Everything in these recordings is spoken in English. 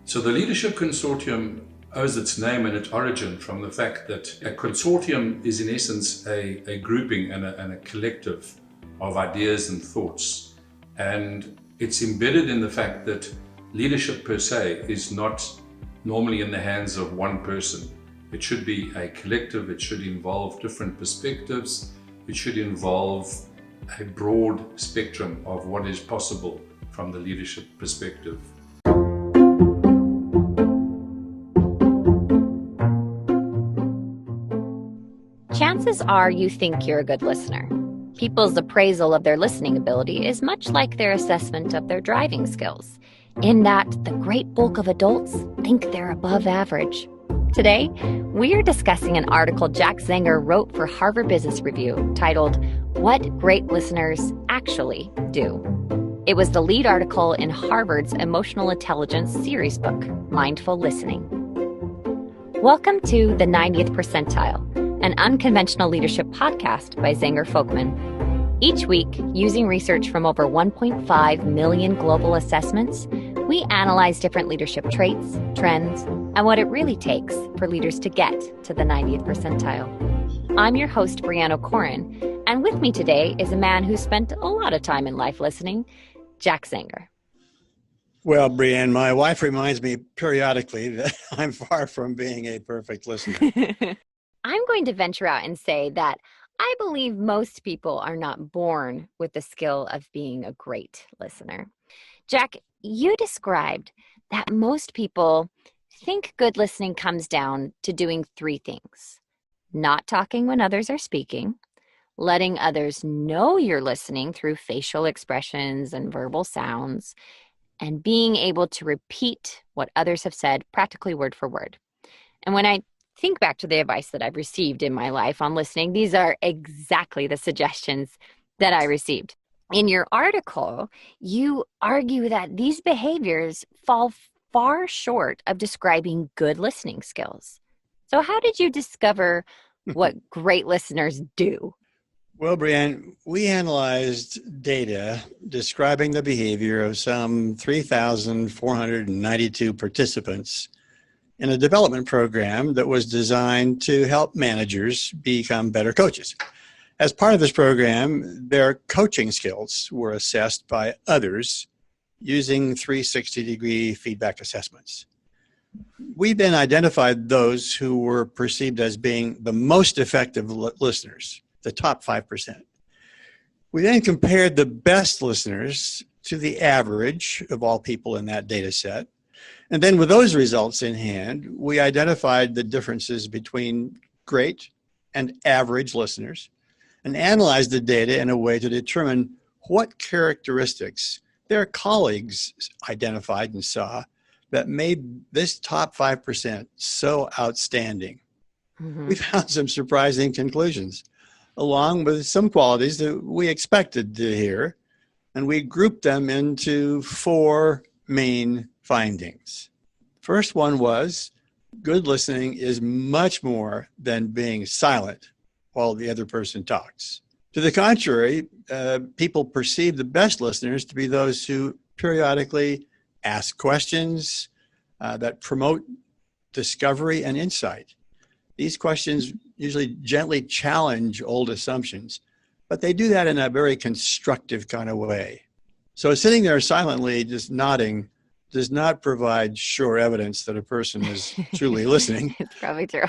So the Leadership Consortium owes its name and its origin from the fact that a consortium is in essence a grouping and a collective of ideas and thoughts. And it's embedded in the fact that leadership per se is not normally in the hands of one person. It should be a collective, it should involve different perspectives, it should involve a broad spectrum of what is possible from the leadership perspective. Chances are you think you're a good listener. People's appraisal of their listening ability is much like their assessment of their driving skills, in that the great bulk of adults think they're above average. Today, we are discussing an article Jack Zenger wrote for Harvard Business Review titled, "What Great Listeners Actually Do." It was the lead article in Harvard's Emotional Intelligence series book, Mindful Listening. Welcome to The 90th Percentile, an unconventional leadership podcast by Zenger Folkman. Each week, using research from over 1.5 million global assessments, we analyze different leadership traits, trends, and what it really takes for leaders to get to the 90th percentile. I'm your host, Brianne O'Corin, and with me today is a man who spent a lot of time in life listening, Jack Zenger. Well, Brianne, my wife reminds me periodically that I'm far from being a perfect listener. I'm going to venture out and say that I believe most people are not born with the skill of being a great listener. Jack, you described that most people think good listening comes down to doing three things: not talking when others are speaking, letting others know you're listening through facial expressions and verbal sounds, and being able to repeat what others have said practically word for word. And when I think back to the advice that I've received in my life on listening, these are exactly the suggestions that I received. In your article, you argue that these behaviors fall far short of describing good listening skills. So how did you discover what great listeners do? Well, Brianne, we analyzed data describing the behavior of some 3,492 participants in a development program that was designed to help managers become better coaches. As part of this program, their coaching skills were assessed by others using 360-degree feedback assessments. We then identified those who were perceived as being the most effective listeners, the top 5%. We then compared the best listeners to the average of all people in that data set. And then with those results in hand, we identified the differences between great and average listeners and analyzed the data in a way to determine what characteristics their colleagues identified and saw that made this top 5% so outstanding. Mm-hmm. We found some surprising conclusions, along with some qualities that we expected to hear, and we grouped them into four main findings. First one was good listening is much more than being silent while the other person talks. To the contrary, people perceive the best listeners to be those who periodically ask questions that promote discovery and insight. These questions usually gently challenge old assumptions, but they do that in a very constructive kind of way. So sitting there silently, just nodding, does not provide sure evidence that a person is truly listening. It's probably true.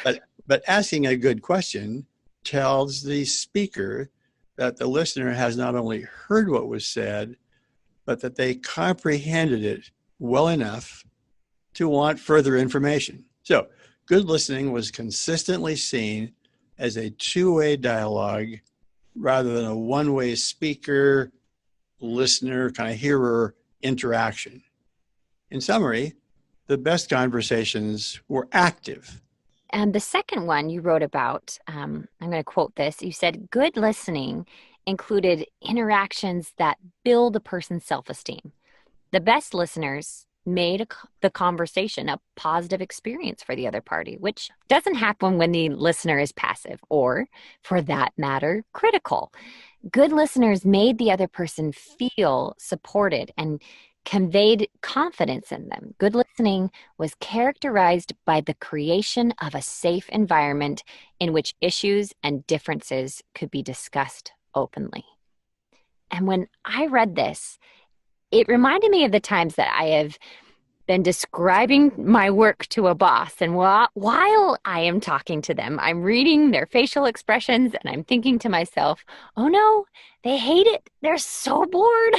But asking a good question tells the speaker that the listener has not only heard what was said, but that they comprehended it well enough to want further information. So good listening was consistently seen as a two-way dialogue rather than a one-way speaker, listener, kind of hearer interaction. In summary, the best conversations were active. And the second one you wrote about, I'm going to quote this. You said, good listening included interactions that build a person's self-esteem. The best listeners made the conversation a positive experience for the other party, which doesn't happen when the listener is passive or, for that matter, critical. Good listeners made the other person feel supported and conveyed confidence in them. Good listening was characterized by the creation of a safe environment in which issues and differences could be discussed openly. And when I read this, it reminded me of the times that I have been describing my work to a boss. And while I am talking to them, I'm reading their facial expressions and I'm thinking to myself, oh no, they hate it. They're so bored.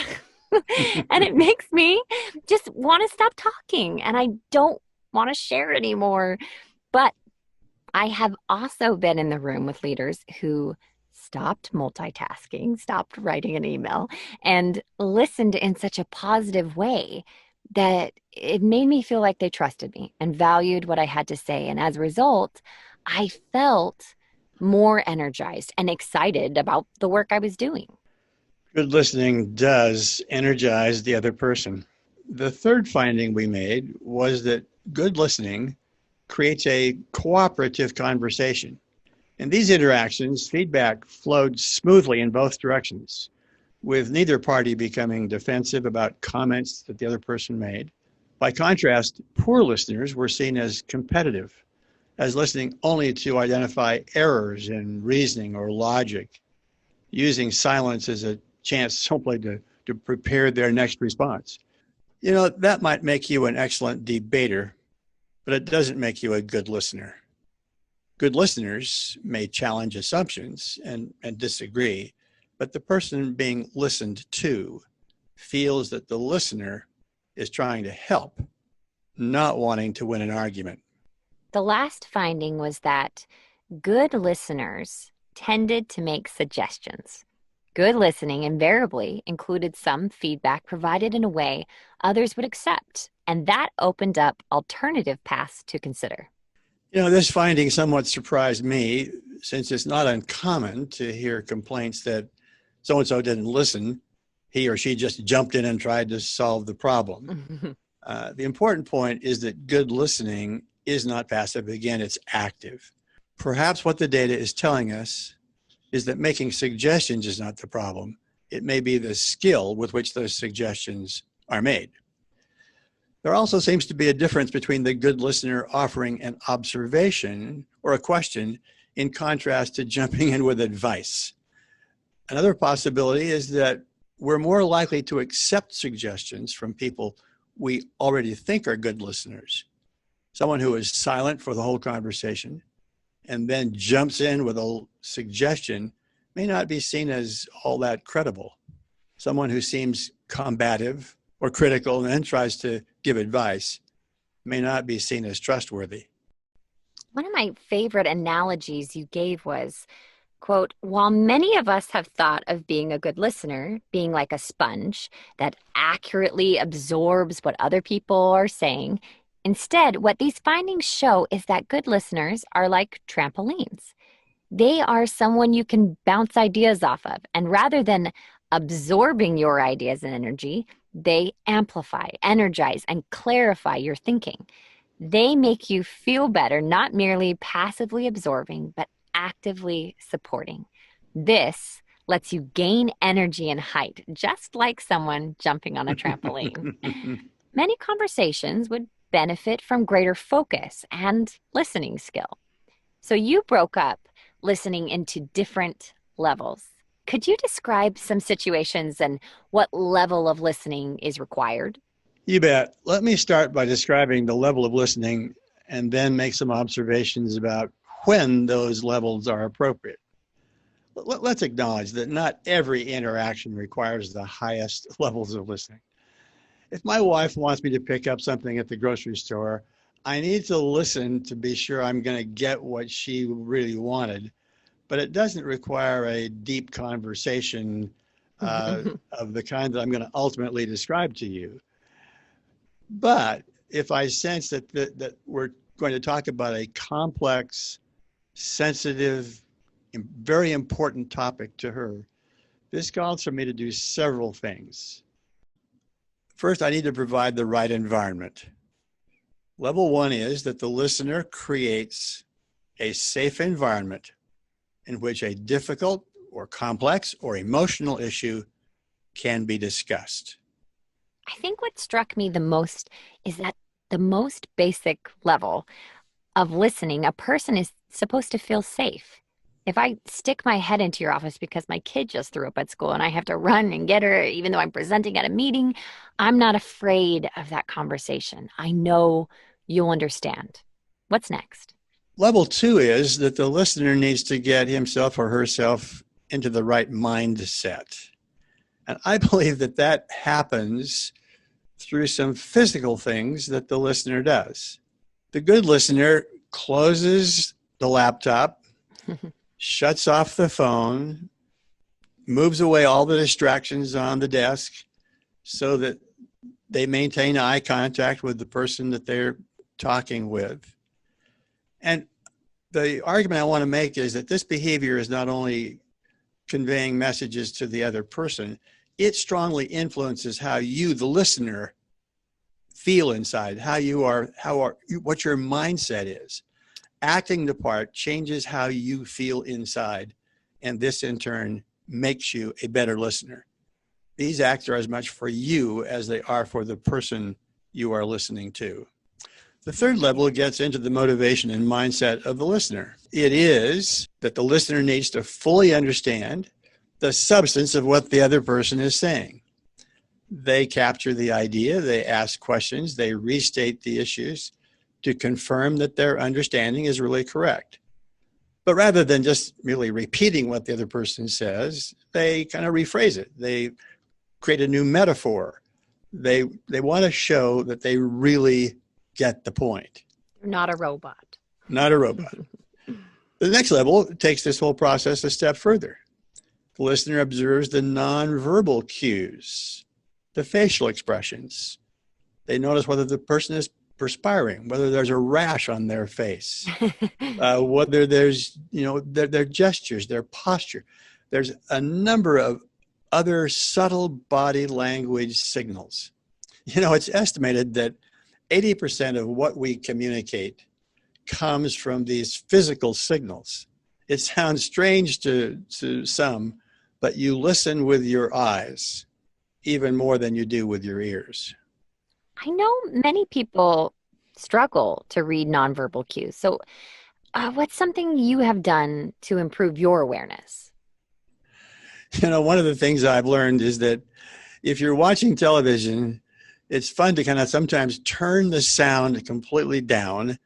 And it makes me just want to stop talking and I don't want to share anymore. But I have also been in the room with leaders who stopped multitasking, stopped writing an email, and listened in such a positive way that it made me feel like they trusted me and valued what I had to say. And as a result, I felt more energized and excited about the work I was doing. Good listening does energize the other person. The third finding we made was that good listening creates a cooperative conversation. In these interactions, feedback flowed smoothly in both directions, with neither party becoming defensive about comments that the other person made. By contrast, poor listeners were seen as competitive, as listening only to identify errors in reasoning or logic, using silence as a chance simply to prepare their next response. You know, that might make you an excellent debater, but it doesn't make you a good listener. Good listeners may challenge assumptions and disagree, but the person being listened to feels that the listener is trying to help, not wanting to win an argument. The last finding was that good listeners tended to make suggestions. Good listening invariably included some feedback provided in a way others would accept, and that opened up alternative paths to consider. You know, this finding somewhat surprised me, since it's not uncommon to hear complaints that so-and-so didn't listen. He or she just jumped in and tried to solve the problem. The important point is that good listening is not passive. Again, it's active. Perhaps what the data is telling us is that making suggestions is not the problem. It may be the skill with which those suggestions are made. There also seems to be a difference between the good listener offering an observation or a question in contrast to jumping in with advice. Another possibility is that we're more likely to accept suggestions from people we already think are good listeners. Someone who is silent for the whole conversation and then jumps in with a suggestion may not be seen as all that credible. Someone who seems combative or critical and then tries to give advice may not be seen as trustworthy. One of my favorite analogies you gave was, quote, while many of us have thought of being a good listener, being like a sponge that accurately absorbs what other people are saying, instead, what these findings show is that good listeners are like trampolines. They are someone you can bounce ideas off of, and rather than absorbing your ideas and energy, they amplify, energize, and clarify your thinking. They make you feel better, not merely passively absorbing, but actively supporting. This lets you gain energy and height, just like someone jumping on a trampoline. Many conversations would benefit from greater focus and listening skill. So you broke up listening into different levels. Could you describe some situations and what level of listening is required? You bet. Let me start by describing the level of listening and then make some observations about when those levels are appropriate. Let's acknowledge that not every interaction requires the highest levels of listening. If my wife wants me to pick up something at the grocery store, I need to listen to be sure I'm going to get what she really wanted, but it doesn't require a deep conversation of the kind that I'm going to ultimately describe to you. But if I sense that we're going to talk about a complex, sensitive, very important topic to her, this calls for me to do several things. First, I need to provide the right environment. Level one is that the listener creates a safe environment in which a difficult or complex or emotional issue can be discussed. I think what struck me the most is that the most basic level of listening, a person is supposed to feel safe. If I stick my head into your office because my kid just threw up at school and I have to run and get her, even though I'm presenting at a meeting, I'm not afraid of that conversation. I know you'll understand. What's next? Level 2 is that the listener needs to get himself or herself into the right mindset. And I believe that that happens through some physical things that the listener does. The good listener closes the laptop, shuts off the phone, moves away all the distractions on the desk so that they maintain eye contact with the person that they're talking with. And the argument I want to make is that this behavior is not only conveying messages to the other person, it strongly influences how you, the listener, feel inside, what your mindset is. Acting the part changes how you feel inside, and this in turn makes you a better listener. These acts are as much for you as they are for the person you are listening to. The third level gets into the motivation and mindset of the listener. It is that the listener needs to fully understand the substance of what the other person is saying. They capture the idea, they ask questions, they restate the issues to confirm that their understanding is really correct. But rather than just merely repeating what the other person says, they kind of rephrase it. They create a new metaphor. They want to show that they really get the point. You're not a robot. Not a robot. The next level takes this whole process a step further. The listener observes the nonverbal cues, the facial expressions. They notice whether the person is perspiring, whether there's a rash on their face, whether there's, their gestures, their posture. There's a number of other subtle body language signals. It's estimated that 80% of what we communicate comes from these physical signals. It sounds strange to some, but you listen with your eyes even more than you do with your ears. I know many people struggle to read nonverbal cues. So what's something you have done to improve your awareness? One of the things I've learned is that if you're watching television, it's fun to kind of sometimes turn the sound completely down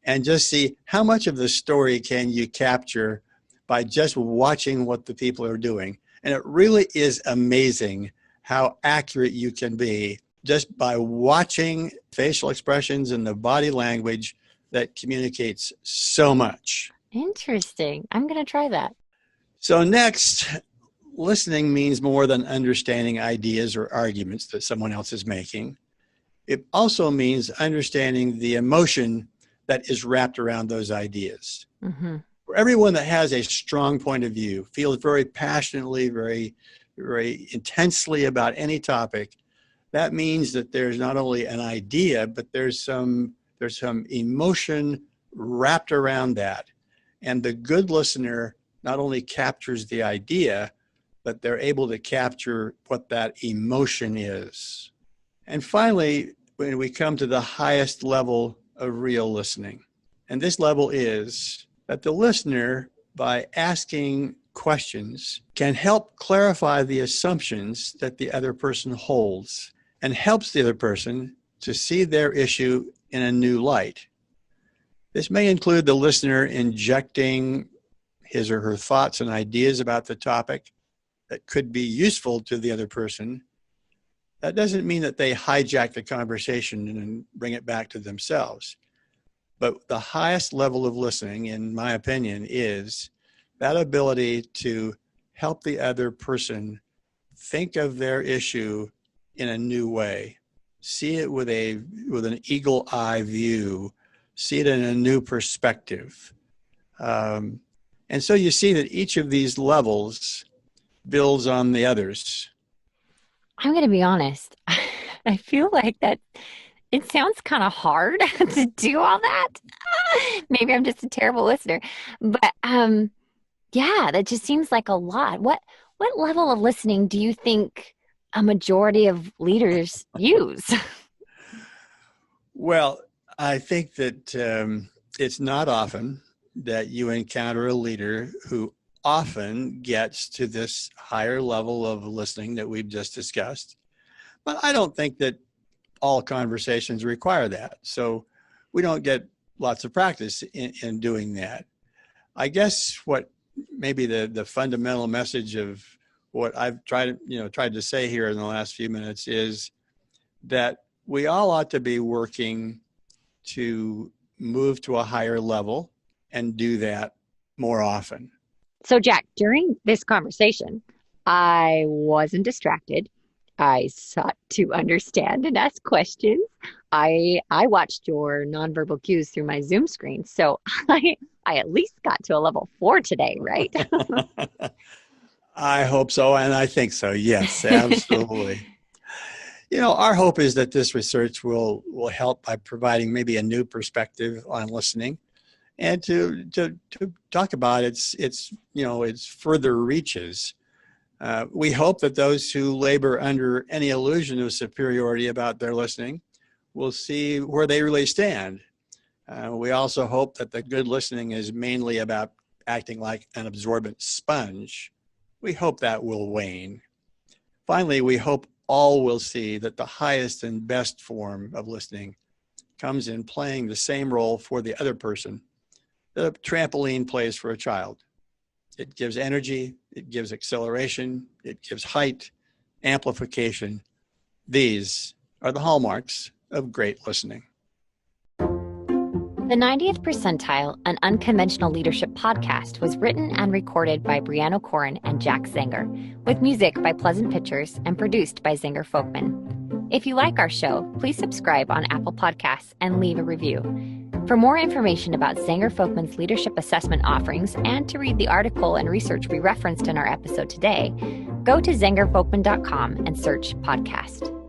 and just see how much of the story can you capture by just watching what the people are doing. And it really is amazing how accurate you can be just by watching facial expressions and the body language that communicates so much. Interesting. I'm going to try that. So next, listening means more than understanding ideas or arguments that someone else is making. It also means understanding the emotion that is wrapped around those ideas. Mm-hmm. For everyone that has a strong point of view, feels very passionately, very, very intensely about any topic, that means that there's not only an idea, but there's some emotion wrapped around that. And the good listener not only captures the idea, but they're able to capture what that emotion is. And finally, when we come to the highest level of real listening, and this level is that the listener, by asking questions, can help clarify the assumptions that the other person holds and helps the other person to see their issue in a new light. This may include the listener injecting his or her thoughts and ideas about the topic that could be useful to the other person. That doesn't mean that they hijack the conversation and bring it back to themselves. But the highest level of listening, in my opinion, is that ability to help the other person think of their issue in a new way, see it with an eagle eye view, see it in a new perspective. And so you see that each of these levels builds on the others. I'm going to be honest. I feel like that it sounds kind of hard to do all that. Maybe I'm just a terrible listener. But yeah, that just seems like a lot. What level of listening do you think a majority of leaders use? Well, I think that it's not often that you encounter a leader who often gets to this higher level of listening that we've just discussed. But I don't think that all conversations require that. So we don't get lots of practice in doing that. I guess what maybe the fundamental message of what I've tried to say here in the last few minutes is that we all ought to be working to move to a higher level and do that more often. So, Jack, during this conversation, I wasn't distracted. I sought to understand and ask questions. I watched your nonverbal cues through my Zoom screen. So I at least got to a level 4 today, right? I hope so, and I think so. Yes, absolutely. Our hope is that this research will help by providing maybe a new perspective on listening, and to talk about its further reaches. We hope that those who labor under any illusion of superiority about their listening will see where they really stand. We also hope that the good listening is mainly about acting like an absorbent sponge. We hope that will wane. Finally, we hope all will see that the highest and best form of listening comes in playing the same role for the other person that a trampoline plays for a child. It gives energy, it gives acceleration, it gives height, amplification. These are the hallmarks of great listening. The 90th Percentile, an unconventional leadership podcast, was written and recorded by Brianna Corin and Jack Zenger, with music by Pleasant Pictures and produced by Zenger Folkman. If you like our show, please subscribe on Apple Podcasts and leave a review. For more information about Zenger Folkman's leadership assessment offerings and to read the article and research we referenced in our episode today, go to zengerfolkman.com and search podcast.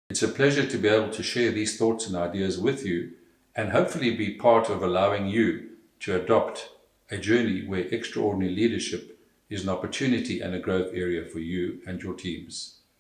It's a pleasure to be able to share these thoughts and ideas with you, and hopefully be part of allowing you to adopt a journey where extraordinary leadership is an opportunity and a growth area for you and your teams.